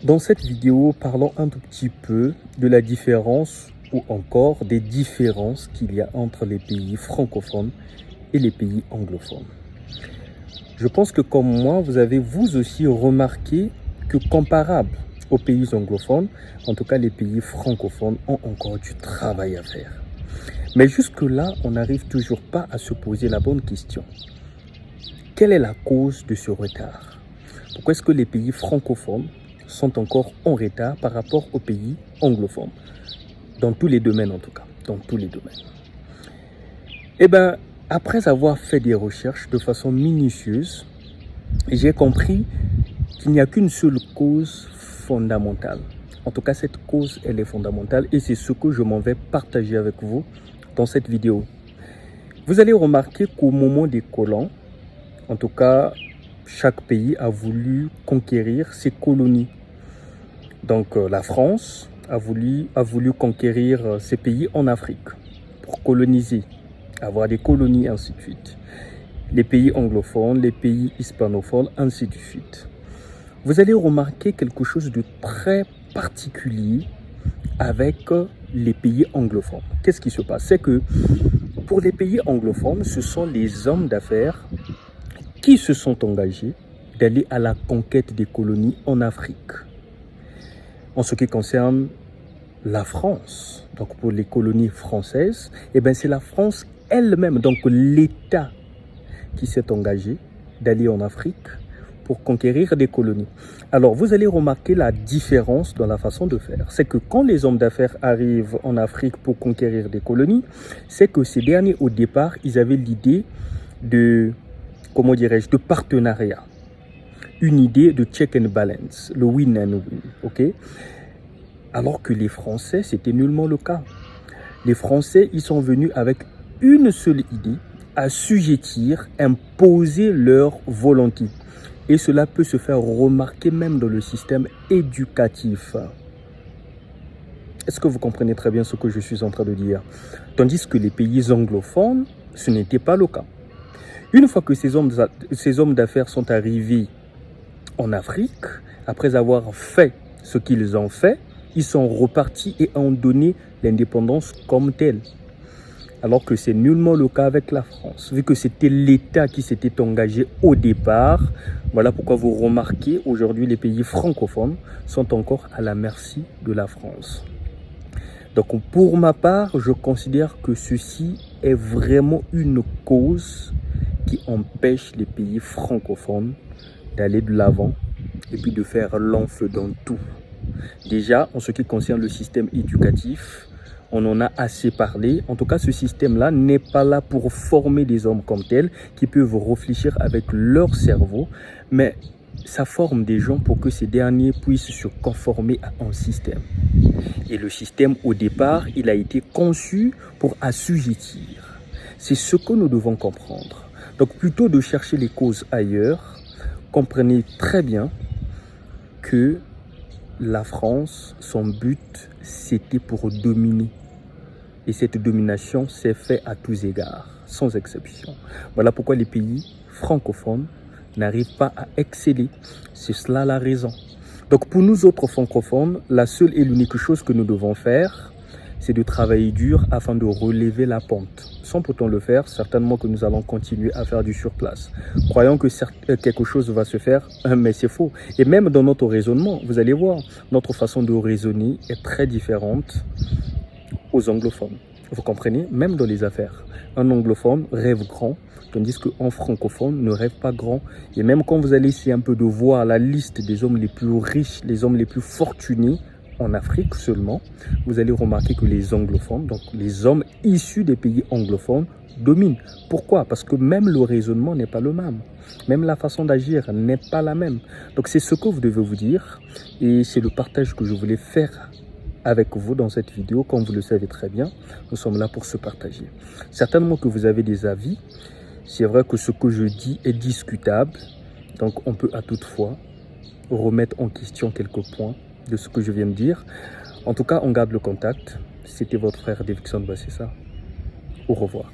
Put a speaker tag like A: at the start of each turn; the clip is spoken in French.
A: Dans cette vidéo, parlons un tout petit peu de la différence ou encore des différences qu'il y a entre les pays francophones et les pays anglophones. Je pense que comme moi, vous avez vous aussi remarqué que comparable aux pays anglophones, en tout cas les pays francophones ont encore du travail à faire. Mais jusque-là, on n'arrive toujours pas à se poser la bonne question. Quelle est la cause de ce retard? Pourquoi est-ce que les pays francophones sont encore en retard par rapport aux pays anglophones? Dans tous les domaines en tout cas, dans tous les domaines. Eh bien, après avoir fait des recherches de façon minutieuse, j'ai compris qu'il n'y a qu'une seule cause fondamentale. En tout cas, cette cause, elle est fondamentale et c'est ce que je m'en vais partager avec vous dans cette vidéo. Vous allez remarquer qu'au moment des colons, en tout cas, chaque pays a voulu conquérir ses colonies. Donc la France a voulu conquérir ces pays en Afrique pour coloniser, avoir des colonies, ainsi de suite. Les pays anglophones, les pays hispanophones, ainsi de suite. Vous allez remarquer quelque chose de très particulier avec les pays anglophones. Qu'est-ce qui se passe? C'est que pour les pays anglophones, ce sont les hommes d'affaires qui se sont engagés d'aller à la conquête des colonies en Afrique. En ce qui concerne la France, donc pour les colonies françaises, eh bien c'est la France elle-même, donc l'État qui s'est engagé d'aller en Afrique pour conquérir des colonies. Alors vous allez remarquer la différence dans la façon de faire. C'est que quand les hommes d'affaires arrivent en Afrique pour conquérir des colonies, c'est que ces derniers au départ, ils avaient l'idée de, comment dirais-je, de partenariat. Une idée de check and balance, le win and win, ok? Alors que les Français, c'était nullement le cas. Les Français, ils sont venus avec une seule idée, assujettir, imposer leur volonté. Et cela peut se faire remarquer même dans le système éducatif. Est-ce que vous comprenez très bien ce que je suis en train de dire? Tandis que les pays anglophones, ce n'était pas le cas. Une fois que ces hommes d'affaires sont arrivés en Afrique, après avoir fait ce qu'ils ont fait, ils sont repartis et ont donné l'indépendance comme telle. Alors que c'est nullement le cas avec la France. Vu que c'était l'État qui s'était engagé au départ, voilà pourquoi vous remarquez aujourd'hui les pays francophones sont encore à la merci de la France. Donc pour ma part, je considère que ceci est vraiment une cause qui empêche les pays francophones d'aller de l'avant et puis de faire long feu dans tout. Déjà, en ce qui concerne le système éducatif, on en a assez parlé. En tout cas, ce système-là n'est pas là pour former des hommes comme tels qui peuvent réfléchir avec leur cerveau, mais ça forme des gens pour que ces derniers puissent se conformer à un système. Et le système, au départ, il a été conçu pour assujettir. C'est ce que nous devons comprendre. Donc, plutôt de chercher les causes ailleurs, comprenez très bien que la France, son but, c'était pour dominer. Et cette domination s'est faite à tous égards, sans exception. Voilà pourquoi les pays francophones n'arrivent pas à exceller. C'est cela la raison. Donc pour nous autres francophones, la seule et l'unique chose que nous devons faire, c'est de travailler dur afin de relever la pente. Sans pourtant le faire, certainement que nous allons continuer à faire du surplace. Croyons que quelque chose va se faire, mais c'est faux. Et même dans notre raisonnement, vous allez voir, notre façon de raisonner est très différente aux anglophones. Vous comprenez? Même dans les affaires. Un anglophone rêve grand, tandis qu'un francophone ne rêve pas grand. Et même quand vous allez essayer un peu de voir la liste des hommes les plus riches, les hommes les plus fortunés, en Afrique seulement, vous allez remarquer que les anglophones, donc les hommes issus des pays anglophones, dominent. Pourquoi? Parce que même le raisonnement n'est pas le même. Même la façon d'agir n'est pas la même. Donc c'est ce que vous devez vous dire et c'est le partage que je voulais faire avec vous dans cette vidéo. Comme vous le savez très bien, nous sommes là pour se partager. Certainement que vous avez des avis. C'est vrai que ce que je dis est discutable. Donc on peut à toute fois remettre en question quelques points de ce que je viens de dire. En tout cas, on garde le contact. C'était votre frère Davidson Bassessa. Au revoir.